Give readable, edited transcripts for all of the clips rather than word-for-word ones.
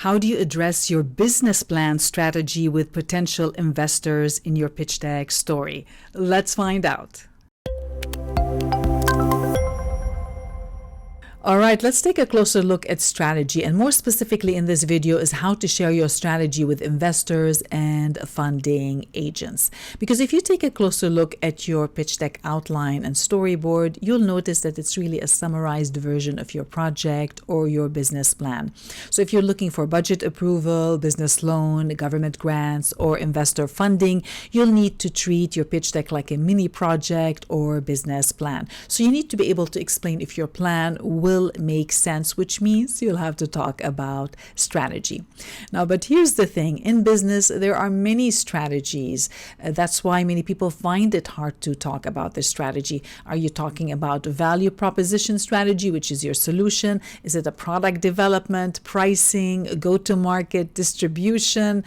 How do you address your business plan strategy with potential investors in your pitch deck story? Let's find out. All right, let's take a closer look at strategy, and more specifically in this video is how to share your strategy with investors and funding agents. Because if you take a closer look at your pitch deck outline and storyboard, you'll notice that it's really a summarized version of your project or your business plan. So if you're looking for budget approval, business loan, government grants, or investor funding, you'll need to treat your pitch deck like a mini project or business plan. So you need to be able to explain if your plan will make sense, which means you'll have to talk about strategy. Now, but here's the thing. In business, there are many strategies. That's why many people find it hard to talk about the strategy. Are you talking about value proposition strategy, which is your solution? Is it a product development, pricing, go-to-market, distribution,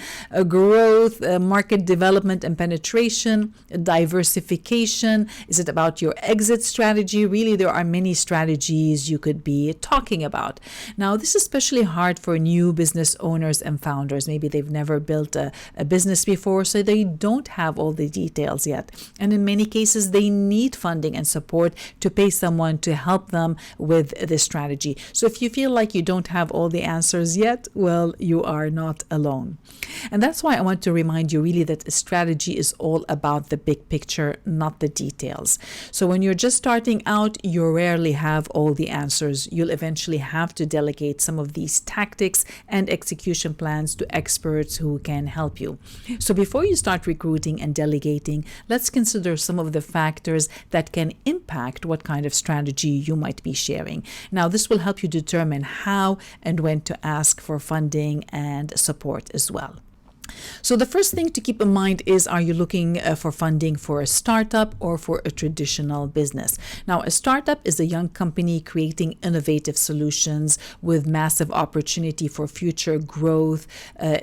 growth, market development and penetration, diversification? Is it about your exit strategy? Really, there are many strategies you could be talking about. Now, this is especially hard for new business owners and founders. Maybe they've never built a business before, so they don't have all the details yet. And in many cases, they need funding and support to pay someone to help them with this strategy. So if you feel like you don't have all the answers yet, well, you are not alone. And that's why I want to remind you really that a strategy is all about the big picture, not the details. So when you're just starting out, you rarely have all the answers. You'll eventually have to delegate some of these tactics and execution plans to experts who can help you. So before you start recruiting and delegating, let's consider some of the factors that can impact what kind of strategy you might be sharing. Now, this will help you determine how and when to ask for funding and support as well. So the first thing to keep in mind is, are you looking for funding for a startup or for a traditional business? Now, a startup is a young company creating innovative solutions with massive opportunity for future growth,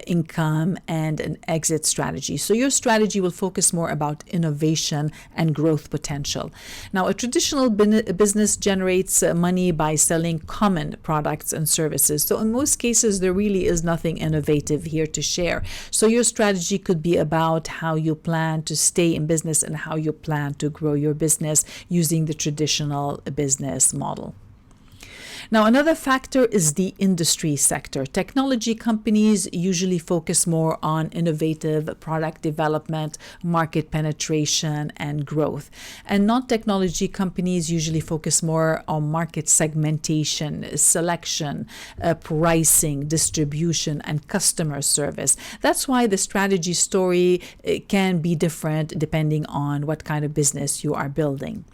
income, and an exit strategy. So your strategy will focus more about innovation and growth potential. Now, a traditional business generates money by selling common products and services. So in most cases, there really is nothing innovative here to share. So your strategy could be about how you plan to stay in business and how you plan to grow your business using the traditional business model. Now, another factor is the industry sector. Technology companies usually focus more on innovative product development, market penetration, and growth. And non-technology companies usually focus more on market segmentation, selection, pricing, distribution, and customer service. That's why the strategy story can be different depending on what kind of business you are building.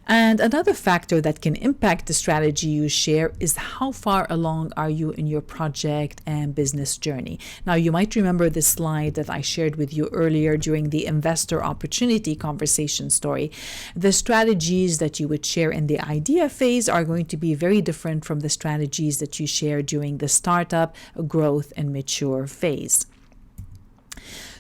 And another factor that can impact the strategy you share is how far along are you in your project and business journey. Now, you might remember this slide that I shared with you earlier during the investor opportunity conversation story. The strategies that you would share in the idea phase are going to be very different from the strategies that you share during the startup, growth, and mature phase.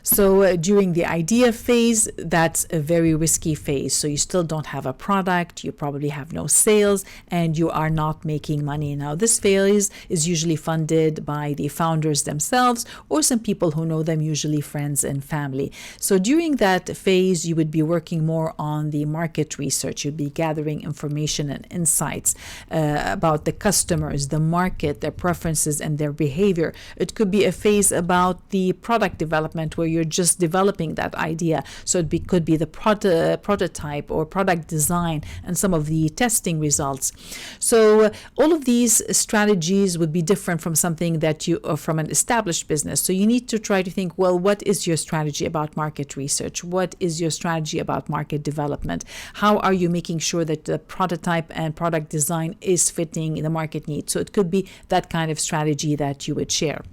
So during the idea phase, that's a very risky phase. So you still don't have a product, you probably have no sales, and you are not making money. Now, this phase is usually funded by the founders themselves or some people who know them, usually friends and family. So during that phase, you would be working more on the market research. You'd be gathering information and insights about the customers, the market, their preferences, and their behavior. It could be a phase about the product development where you're just developing that idea. So it could be the prototype or product design and some of the testing results. So all of these strategies would be different from something that you, or from an established business. So you need to try to think, well, what is your strategy about market research? What is your strategy about market development? How are you making sure that the prototype and product design is fitting the market needs? So it could be that kind of strategy that you would share.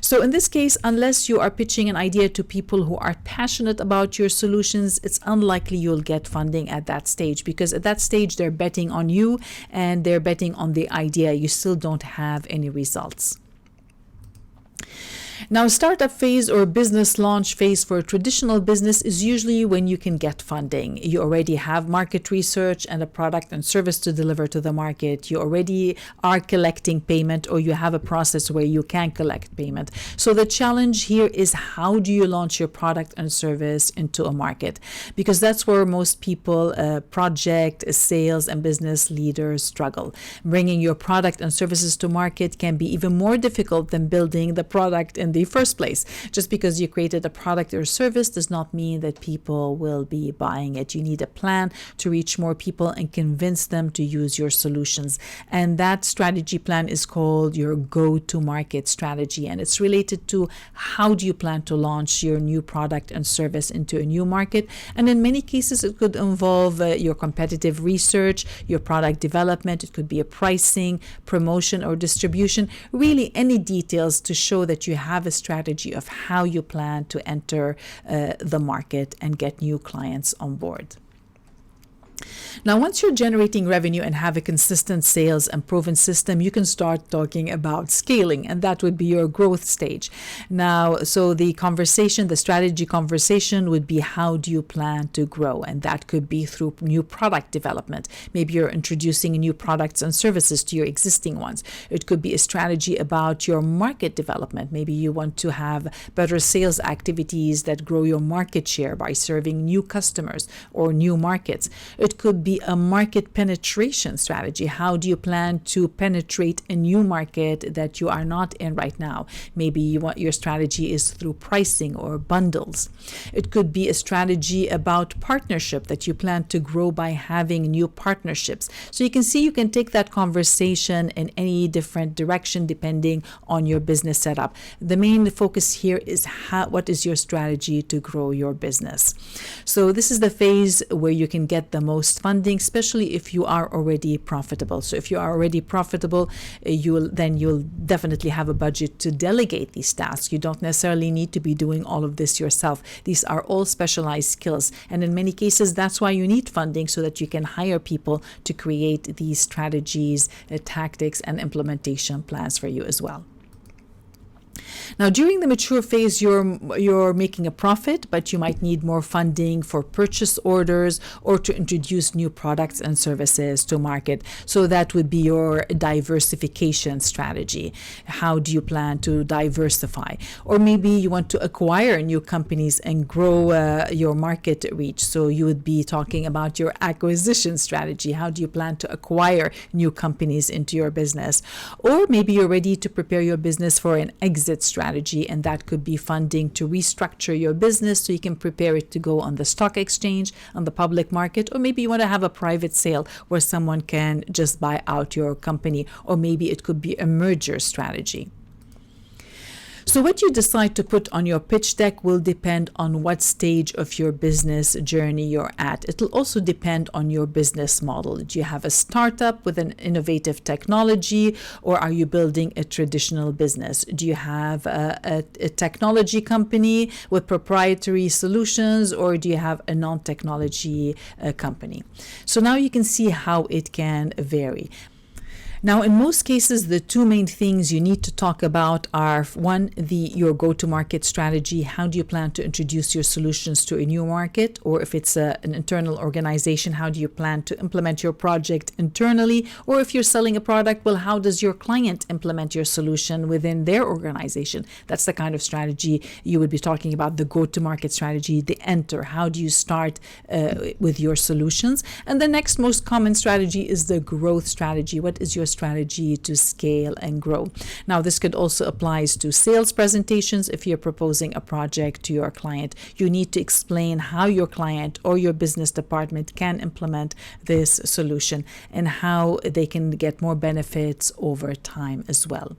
So in this case, unless you are pitching an idea to people who are passionate about your solutions, it's unlikely you'll get funding at that stage, because at that stage they're betting on you and they're betting on the idea. You still don't have any results. Now, startup phase or business launch phase for a traditional business is usually when you can get funding. You already have market research and a product and service to deliver to the market. You already are collecting payment, or you have a process where you can collect payment. So the challenge here is, how do you launch your product and service into a market? Because that's where most people, project, sales, and business leaders struggle. Bringing your product and services to market can be even more difficult than building the product in the first place. Just because you created a product or service does not mean that people will be buying it. You need a plan to reach more people and convince them to use your solutions. And that strategy plan is called your go-to-market strategy. And it's related to how do you plan to launch your new product and service into a new market. And in many cases, it could involve your competitive research, your product development. It could be a pricing, promotion, or distribution. Really, any details to show that you have a strategy of how you plan to enter the market and get new clients on board. Now, once you're generating revenue and have a consistent sales and proven system, you can start talking about scaling, and that would be your growth stage. Now, so the strategy conversation would be, how do you plan to grow? And that could be through new product development. Maybe you're introducing new products and services to your existing ones. It could be a strategy about your market development. Maybe you want to have better sales activities that grow your market share by serving new customers or new markets. It could be a market penetration strategy. How do you plan to penetrate a new market that you are not in right now? Maybe your strategy is through pricing or bundles. It could be a strategy about partnership, that you plan to grow by having new partnerships. So you can see, you can take that conversation in any different direction depending on your business setup. The main focus here is what is your strategy to grow your business. So this is the phase where you can get the most funding, especially if you are already profitable. So if you are already profitable, you'll definitely have a budget to delegate these tasks. You don't necessarily need to be doing all of this yourself. These are all specialized skills. And in many cases, that's why you need funding, so that you can hire people to create these strategies, tactics, and implementation plans for you as well. Now, during the mature phase, you're making a profit, but you might need more funding for purchase orders or to introduce new products and services to market. So that would be your diversification strategy. How do you plan to diversify? Or maybe you want to acquire new companies and grow your market reach. So you would be talking about your acquisition strategy. How do you plan to acquire new companies into your business? Or maybe you're ready to prepare your business for an exit strategy, and that could be funding to restructure your business so you can prepare it to go on the stock exchange, on the public market, or maybe you want to have a private sale where someone can just buy out your company, or maybe it could be a merger strategy. So what you decide to put on your pitch deck will depend on what stage of your business journey you're at. It'll also depend on your business model. Do you have a startup with an innovative technology, or are you building a traditional business? Do you have a technology company with proprietary solutions, or do you have a non-technology company? So now you can see how it can vary. Now, in most cases, the two main things you need to talk about are, one, your go-to-market strategy. How do you plan to introduce your solutions to a new market? Or if it's an internal organization, how do you plan to implement your project internally? Or if you're selling a product, well, how does your client implement your solution within their organization? That's the kind of strategy you would be talking about, the go-to-market strategy, the enter. How do you start with your solutions? And the next most common strategy is the growth strategy. What is your strategy to scale and grow? Now, this could also apply to sales presentations. If you're proposing a project to your client, you need to explain how your client or your business department can implement this solution and how they can get more benefits over time as well.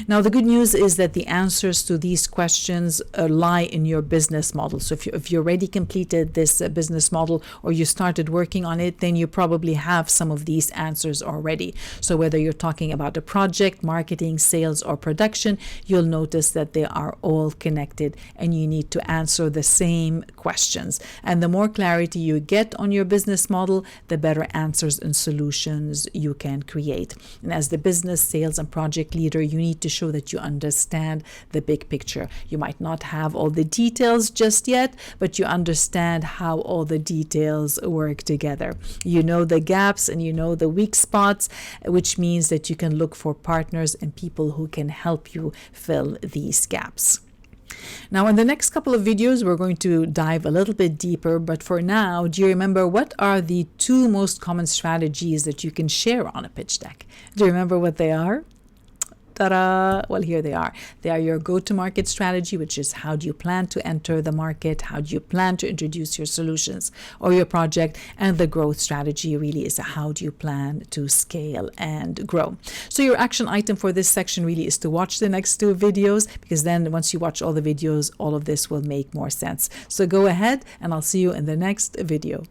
Now, the good news is that the answers to these questions lie in your business model. So if you already completed this business model, or you started working on it, then you probably have some of these answers already. So whether you're talking about a project, marketing, sales, or production, you'll notice that they are all connected, and you need to answer the same questions. And the more clarity you get on your business model, the better answers and solutions you can create. And as the business, sales, and project leader, you need need to show that you understand the big picture. You might not have all the details just yet, but you understand how all the details work together. You know the gaps and you know the weak spots, which means that you can look for partners and people who can help you fill these gaps. Now, in the next couple of videos, we're going to dive a little bit deeper. But for now, do you remember what are the 2 most common strategies that you can share on a pitch deck? Do you remember what they are? Ta-da! Well, here they are. They are your go-to-market strategy, which is how do you plan to enter the market? How do you plan to introduce your solutions or your project? And the growth strategy really is how do you plan to scale and grow? So your action item for this section really is to watch the next 2 videos, because then once you watch all the videos, all of this will make more sense. So go ahead and I'll see you in the next video.